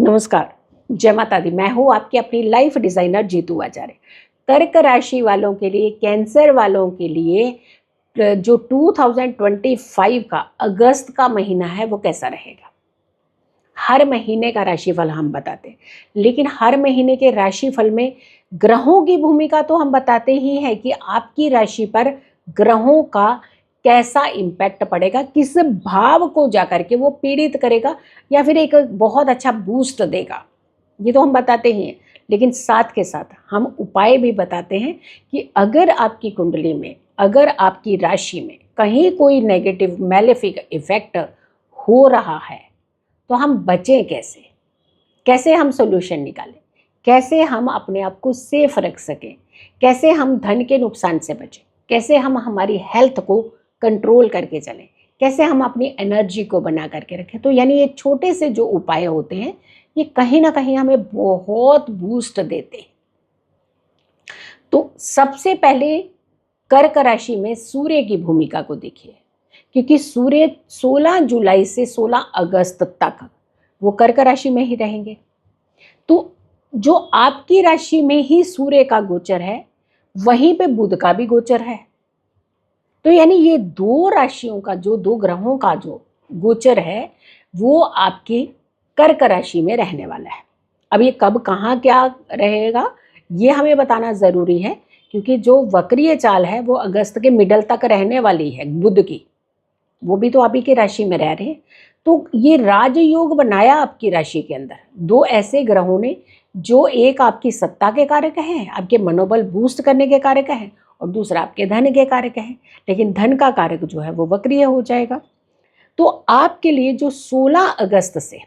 नमस्कार, जय माता दी। मैं हूँ आपकी अपनी लाइफ डिज़ाइनर जीतू आचार्य। कर्क राशि वालों के लिए, कैंसर वालों के लिए जो 2025 का अगस्त का महीना है वो कैसा रहेगा। हर महीने का राशिफल हम बताते हैं, लेकिन हर महीने के राशिफल में ग्रहों की भूमिका तो हम बताते ही हैं कि आपकी राशि पर ग्रहों का कैसा इम्पैक्ट पड़ेगा, किस भाव को जाकर के वो पीड़ित करेगा या फिर एक बहुत अच्छा बूस्ट देगा, ये तो हम बताते ही हैं। लेकिन साथ के साथ हम उपाय भी बताते हैं कि अगर आपकी कुंडली में, अगर आपकी राशि में कहीं कोई नेगेटिव मैलेफिक इफेक्ट हो रहा है तो हम बचें कैसे, कैसे हम सोल्यूशन निकालें, कैसे हम अपने आप को सेफ रख सकें, कैसे हम धन के नुकसान से बचें, कैसे हम हमारी हेल्थ को कंट्रोल करके चलें, कैसे हम अपनी एनर्जी को बना करके रखें। तो यानी ये छोटे से जो उपाय होते हैं ये कहीं ना कहीं हमें बहुत बूस्ट देते हैं। तो सबसे पहले कर्क राशि में सूर्य की भूमिका को देखिए, क्योंकि सूर्य 16 जुलाई से 16 अगस्त तक वो कर्क राशि में ही रहेंगे। तो जो आपकी राशि में ही सूर्य का गोचर है वहीं पे बुध का भी गोचर है। तो यानी ये दो राशियों का, जो दो ग्रहों का जो गोचर है वो आपकी कर्क राशि में रहने वाला है। अब ये कब कहाँ क्या रहेगा ये हमें बताना ज़रूरी है, क्योंकि जो वक्रीय चाल है वो अगस्त के मिडल तक रहने वाली है बुध की, वो भी तो आप ही की राशि में रह रहे हैं। तो ये राजयोग बनाया आपकी राशि के अंदर दो ऐसे ग्रहों ने, जो एक आपकी सत्ता के कारक हैं, आपके मनोबल बूस्ट करने के कारक हैं, और दूसरा आपके धन के कारक हैं। लेकिन धन का कारक जो है वो वक्रीय हो जाएगा। तो आपके लिए जो 16 अगस्त से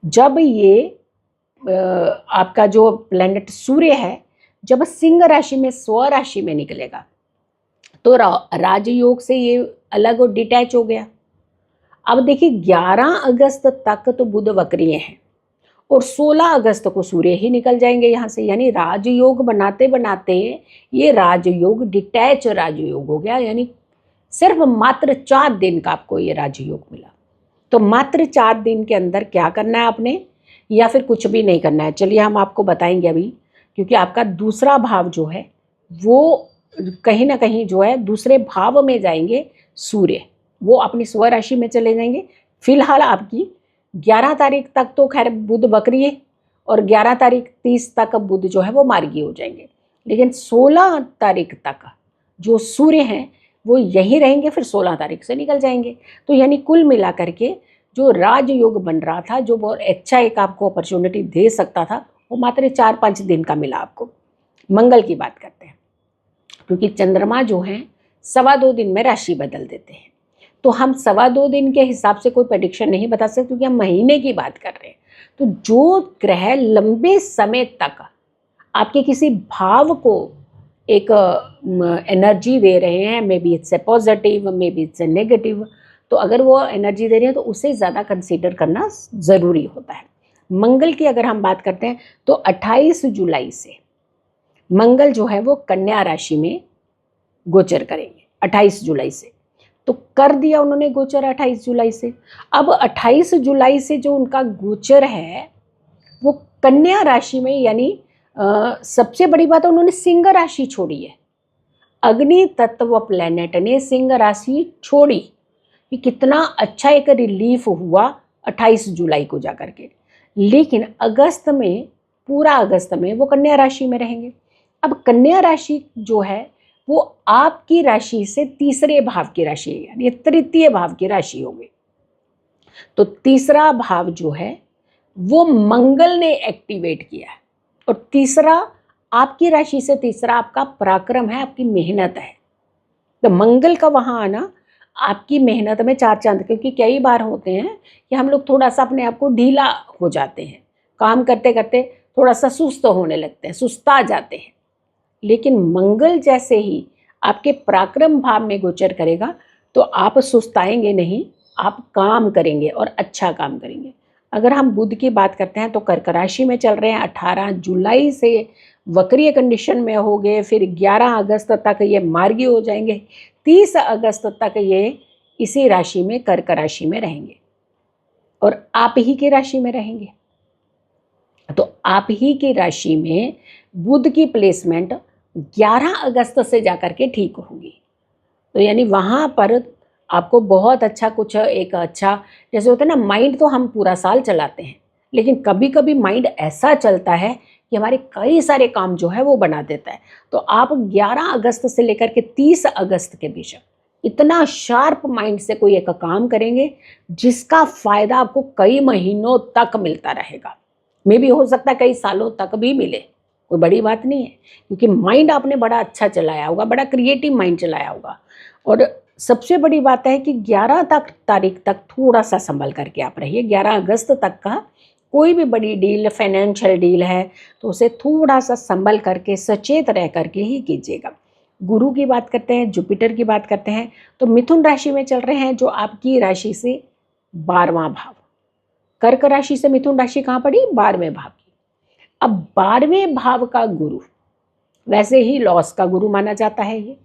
जब ये आपका जो प्लैनेट सूर्य है जब सिंह राशि में स्वराशि में निकलेगा तो राजयोग से ये अलग और डिटैच हो गया। अब देखिए 11 अगस्त तक तो बुध वक्रीय हैं और 16 अगस्त को सूर्य ही निकल जाएंगे यहाँ से। यानी राजयोग बनाते बनाते ये राजयोग डिटैच राजयोग हो गया। यानी सिर्फ मात्र 4 दिन का आपको ये राजयोग मिला। तो मात्र 4 दिन के अंदर क्या करना है आपने, या फिर कुछ भी नहीं करना है, चलिए हम आपको बताएंगे अभी। क्योंकि आपका दूसरा भाव जो है वो कहीं ना कहीं जो है दूसरे भाव में जाएंगे सूर्य, वो अपनी स्वराशि में चले जाएंगे। फिलहाल आपकी 11 तारीख तक तो खैर बुध वक्रीय और 11 तारीख 30 तक बुध जो है वो मार्गी हो जाएंगे। लेकिन 16 तारीख तक जो सूर्य हैं वो यहीं रहेंगे, फिर 16 तारीख से निकल जाएंगे। तो यानी कुल मिला करके जो राजयोग बन रहा था, जो बहुत अच्छा एक आपको अपॉर्चुनिटी दे सकता था, वो मात्र 4-5 दिन का मिला आपको। मंगल की बात करते हैं, क्योंकि चंद्रमा जो हैं 2.25 दिन में राशि बदल देते हैं। तो हम 2.25 दिन के हिसाब से कोई प्रेडिक्शन नहीं बता सकते, क्योंकि हम महीने की बात कर रहे हैं। तो जो ग्रह लंबे समय तक आपके किसी भाव को एक एनर्जी दे रहे हैं, may be it's a positive, may be it's a negative, तो अगर वो एनर्जी दे रहे हैं तो उसे ज़्यादा कंसीडर करना ज़रूरी होता है। मंगल की अगर हम बात करते हैं तो 28 जुलाई से मंगल जो है वो कन्या राशि में गोचर करेंगे। 28 जुलाई से तो कर दिया उन्होंने गोचर 28 जुलाई से। अब 28 जुलाई से जो उनका गोचर है वो कन्या राशि में, यानी सबसे बड़ी बात है उन्होंने सिंह राशि छोड़ी है। अग्नि तत्व प्लैनेट ने सिंह राशि छोड़ी। ये कितना अच्छा एक रिलीफ हुआ 28 जुलाई को जाकर के। लेकिन अगस्त में, पूरा अगस्त में वो कन्या राशि में रहेंगे। अब कन्या राशि जो है वो आपकी राशि से तीसरे भाव की राशि है, यानी तृतीय भाव की राशि होगी। तो तीसरा भाव जो है वो मंगल ने एक्टिवेट किया है, और तीसरा आपकी राशि से तीसरा आपका पराक्रम है, आपकी मेहनत है। तो मंगल का वहाँ आना आपकी मेहनत में 4 चांद, क्योंकि कई बार होते हैं कि हम लोग थोड़ा सा अपने आप को ढीला हो जाते हैं, काम करते करते थोड़ा सा सुस्त होने लगते हैं, सुस्ता जाते हैं। लेकिन मंगल जैसे ही आपके पराक्रम भाव में गोचर करेगा तो आप सुस्ताएंगे नहीं, आप काम करेंगे और अच्छा काम करेंगे। अगर हम बुध की बात करते हैं तो कर्क राशि में चल रहे हैं, 18 जुलाई से वक्रीय कंडीशन में हो गए, फिर 11 अगस्त तक ये मार्गी हो जाएंगे, 30 अगस्त तक ये इसी राशि में कर्क राशि में रहेंगे। और आप ही की राशि में रहेंगे। तो आप ही की राशि में बुध की प्लेसमेंट 11 अगस्त से जाकर के ठीक होगी। तो यानी वहाँ पर आपको बहुत अच्छा कुछ एक अच्छा, जैसे होता है ना, माइंड तो हम पूरा साल चलाते हैं, लेकिन कभी कभी माइंड ऐसा चलता है कि हमारे कई सारे काम जो है वो बना देता है। तो आप 11 अगस्त से लेकर के 30 अगस्त के बीच इतना शार्प माइंड से कोई एक काम करेंगे जिसका फायदा आपको कई महीनों तक मिलता रहेगा। मे भी हो सकता है कई सालों तक भी मिले, कोई बड़ी बात नहीं है, क्योंकि माइंड आपने बड़ा अच्छा चलाया होगा, बड़ा क्रिएटिव माइंड चलाया होगा। और सबसे बड़ी बात है कि 11 तारीख तक थोड़ा सा संभल करके आप रहिए। 11 अगस्त तक का कोई भी बड़ी डील, फाइनेंशियल डील है तो उसे थोड़ा सा संभल करके सचेत रह करके ही कीजिएगा। गुरु की बात करते हैं, जुपिटर की बात करते हैं, तो मिथुन राशि में चल रहे हैं जो आपकी राशि से 12वां भाव। कर्क राशि से मिथुन राशि कहाँ पड़ी? 12वें भाव की। अब 12वें भाव का गुरु वैसे ही लॉस का गुरु माना जाता है ये,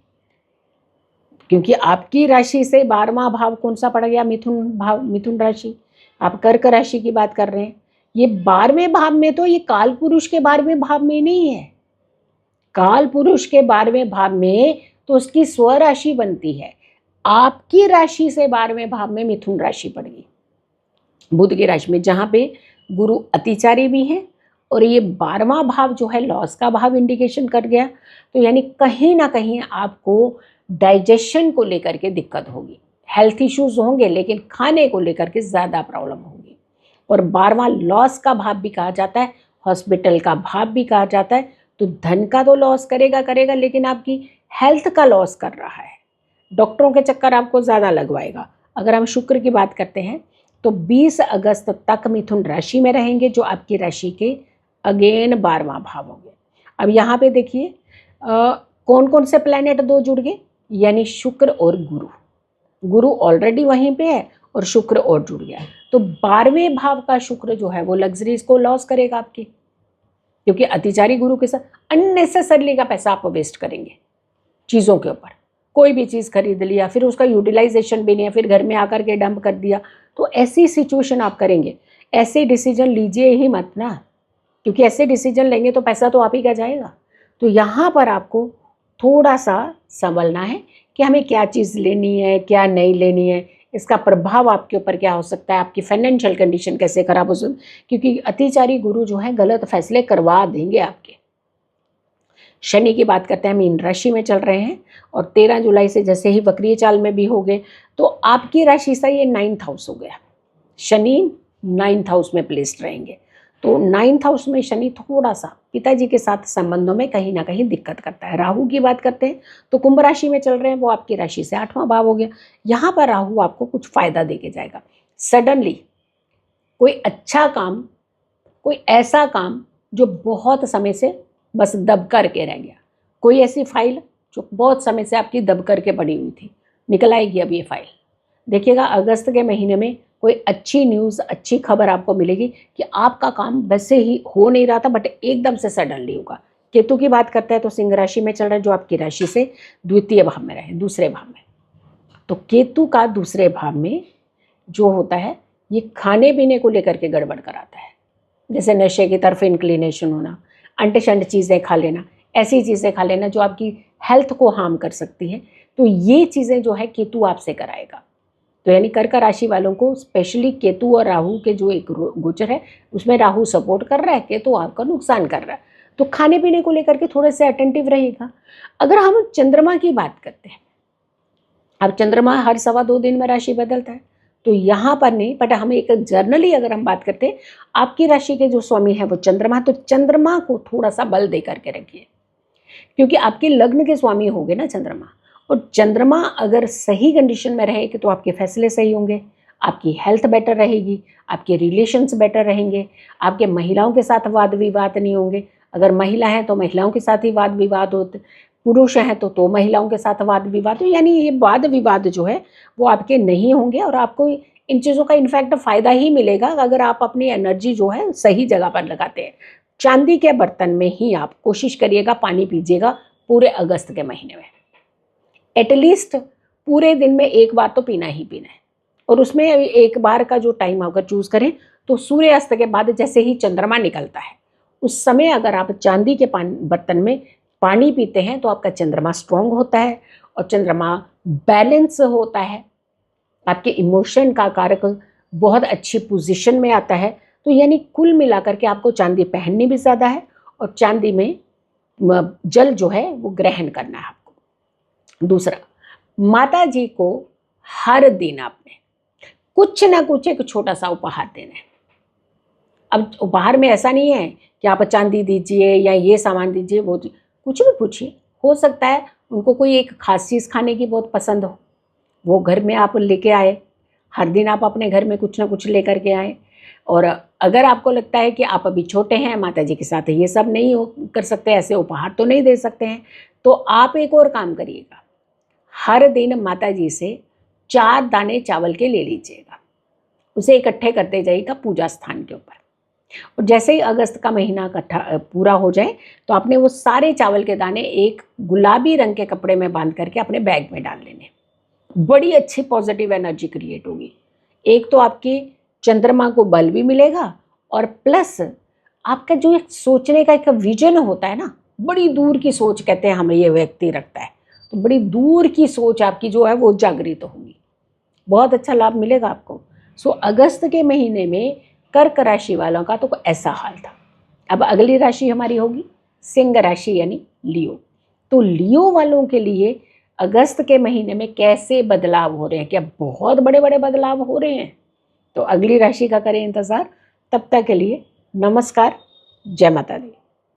क्योंकि आपकी राशि से 12वां भाव कौन सा पड़ गया? मिथुन भाव, मिथुन राशि। आप कर्क राशि की बात कर रहे हैं, ये 12वें भाव में, तो ये काल पुरुष के 12वें भाव में नहीं है। काल पुरुष के 12वें भाव में तो उसकी स्वराशि बनती है। आपकी राशि से 12वें भाव में मिथुन राशि पड़ गई, बुध की राशि में, जहाँ पे गुरु अतिचारी भी हैं और ये 12वां भाव जो है लॉस का भाव इंडिकेशन कर गया। तो यानी कहीं ना कहीं आपको डाइजेशन को लेकर के दिक्कत होगी, हेल्थ इश्यूज होंगे, लेकिन खाने को लेकर के ज़्यादा प्रॉब्लम होगी। और 12वां लॉस का भाव भी कहा जाता है, हॉस्पिटल का भाव भी कहा जाता है। तो धन का तो लॉस करेगा, लेकिन आपकी हेल्थ का लॉस कर रहा है, डॉक्टरों के चक्कर आपको ज़्यादा लगवाएगा। अगर हम शुक्र की बात करते हैं तो 20 अगस्त तक मिथुन राशि में रहेंगे, जो आपकी राशि के अगेन 12वां भाव होंगे। अब यहाँ पे देखिए कौन कौन से प्लैनेट दो जुड़ गए, यानी शुक्र और गुरु। गुरु ऑलरेडी वहीं पे है और शुक्र और जुड़ गया। तो 12वें भाव का शुक्र जो है वो लग्जरीज को लॉस करेगा आपकी, क्योंकि अतिचारी गुरु के साथ अननेसेसरली का पैसा आप वेस्ट करेंगे चीज़ों के ऊपर। कोई भी चीज़ खरीद लिया, फिर उसका यूटिलाइजेशन भी नहीं है, फिर घर में आकर के डंप कर दिया, तो ऐसी सिचुएशन आप करेंगे। ऐसे डिसीजन लीजिए ही मत ना, क्योंकि ऐसे डिसीजन लेंगे तो पैसा तो आप ही का जाएगा। तो यहाँ पर आपको थोड़ा सा संभलना है कि हमें क्या चीज़ लेनी है, क्या नहीं लेनी है, इसका प्रभाव आपके ऊपर क्या हो सकता है, आपकी फाइनेंशियल कंडीशन कैसे खराब हो सकती, क्योंकि अतिचारी गुरु जो है गलत फैसले करवा देंगे आपके। शनि की बात करते हैं, मीन राशि में चल रहे हैं और 13 जुलाई से जैसे ही वक्रीय चाल में भी हो गए, तो आपकी राशि से ये 9th हाउस हो गया। शनि 9th हाउस में प्लेस्ड रहेंगे, तो 9th हाउस में शनि थोड़ा सा पिताजी के साथ संबंधों में कहीं ना कहीं दिक्कत करता है। राहु की बात करते हैं तो कुंभ राशि में चल रहे हैं, वो आपकी राशि से 8वां भाव हो गया। यहाँ पर राहु आपको कुछ फायदा दे के जाएगा। सडनली कोई अच्छा काम, कोई ऐसा काम जो बहुत समय से बस दब करके रह गया, कोई ऐसी फाइल जो बहुत समय से आपकी दब करके पड़ी हुई थी, निकल आएगी अब ये फाइल। देखिएगा अगस्त के महीने में कोई अच्छी न्यूज़, अच्छी खबर आपको मिलेगी कि आपका काम वैसे ही हो नहीं रहा था बट एकदम से सडनली होगा। केतु की बात करते हैं तो सिंह राशि में चल रहा है, जो आपकी राशि से द्वितीय भाव में रहे, दूसरे भाव में। तो केतु का दूसरे भाव में जो होता है ये खाने पीने को लेकर के गड़बड़ कराता है, जैसे नशे की तरफ इंक्लिनेशन होना, अंट शंट चीज़ें खा लेना, ऐसी चीज़ें खा लेना जो आपकी हेल्थ को हार्म कर सकती है। तो ये चीज़ें जो है केतु आपसे कराएगा। तो यानी कर्क राशि वालों को स्पेशली केतु और राहु के जो एक गोचर है उसमें राहु सपोर्ट कर रहा है, केतु आपका नुकसान कर रहा है। तो खाने पीने को लेकर के थोड़े से अटेंटिव रहेगा। अगर हम चंद्रमा की बात करते हैं, अब चंद्रमा हर 2.25 दिन में राशि बदलता है, तो यहाँ पर नहीं, बट हमें एक जर्नली अगर हम बात करते हैं, आपकी राशि के जो स्वामी है वो चंद्रमा, तो चंद्रमा को थोड़ा सा बल दे करके रखिए, क्योंकि आपके लग्न के स्वामी हो गए ना चंद्रमा। और चंद्रमा अगर सही कंडीशन में रहेगी तो आपके फैसले सही होंगे, आपकी हेल्थ बेटर रहेगी, आपके रिलेशंस बेटर रहेंगे, आपके महिलाओं के साथ वाद विवाद नहीं होंगे। अगर महिला है तो महिलाओं के साथ ही वाद विवाद होते, पुरुष हैं तो महिलाओं के साथ वाद विवाद, यानी ये वाद विवाद जो है वो आपके नहीं होंगे और आपको इन चीज़ों का इनफैक्ट फ़ायदा ही मिलेगा अगर आप अपनी एनर्जी जो है सही जगह पर लगाते हैं। चांदी के बर्तन में ही आप कोशिश करिएगा पानी पीजिएगा पूरे अगस्त के महीने में, एटलीस्ट पूरे दिन में एक बार तो पीना ही पीना है। और उसमें एक बार का जो टाइम अगर चूज़ करें तो सूर्यास्त के बाद जैसे ही चंद्रमा निकलता है उस समय अगर आप चांदी के बर्तन में पानी पीते हैं तो आपका चंद्रमा स्ट्रांग होता है और चंद्रमा बैलेंस होता है, आपके इमोशन का कारक बहुत अच्छी पोजीशन में आता है। तो यानी कुल मिलाकर के आपको चांदी पहननी भी ज़्यादा है और चांदी में जल जो है वो ग्रहण करना है आपको। दूसरा, माता जी को हर दिन आपने कुछ ना कुछ एक छोटा सा उपहार देना है। अब उपहार में ऐसा नहीं है कि आप चांदी दीजिए या ये सामान दीजिए, वो कुछ भी पूछिए। हो सकता है उनको कोई एक खास चीज़ खाने की बहुत पसंद हो, वो घर में आप लेके आए। हर दिन आप अपने घर में कुछ ना कुछ लेकर के आए। और अगर आपको लगता है कि आप अभी छोटे हैं, माता जी के साथ ये सब नहीं हो कर सकते, ऐसे उपहार तो नहीं दे सकते हैं, तो आप एक और काम करिएगा, हर दिन माता जी से 4 दाने चावल के ले लीजिएगा, उसे इकट्ठे करते जाइएगा पूजा स्थान के ऊपर। और जैसे ही अगस्त का महीना इकट्ठा पूरा हो जाए तो आपने वो सारे चावल के दाने एक गुलाबी रंग के कपड़े में बांध करके अपने बैग में डाल लेने। बड़ी अच्छी पॉजिटिव एनर्जी क्रिएट होगी। एक तो आपकी चंद्रमा को बल भी मिलेगा और प्लस आपका जो एक सोचने का एक विजन होता है ना, बड़ी दूर की सोच कहते हैं हमें ये व्यक्ति रखता है, तो बड़ी दूर की सोच आपकी जो है वो जागृत होगी, बहुत अच्छा लाभ मिलेगा आपको। सो अगस्त के महीने में कर्क राशि वालों का तो ऐसा हाल था। अब अगली राशि हमारी होगी सिंह राशि यानी लियो। तो लियो वालों के लिए अगस्त के महीने में कैसे बदलाव हो रहे हैं, क्या बहुत बड़े बड़े बदलाव हो रहे हैं? तो अगली राशि का करें इंतज़ार। तब तक के लिए नमस्कार, जय माता दी।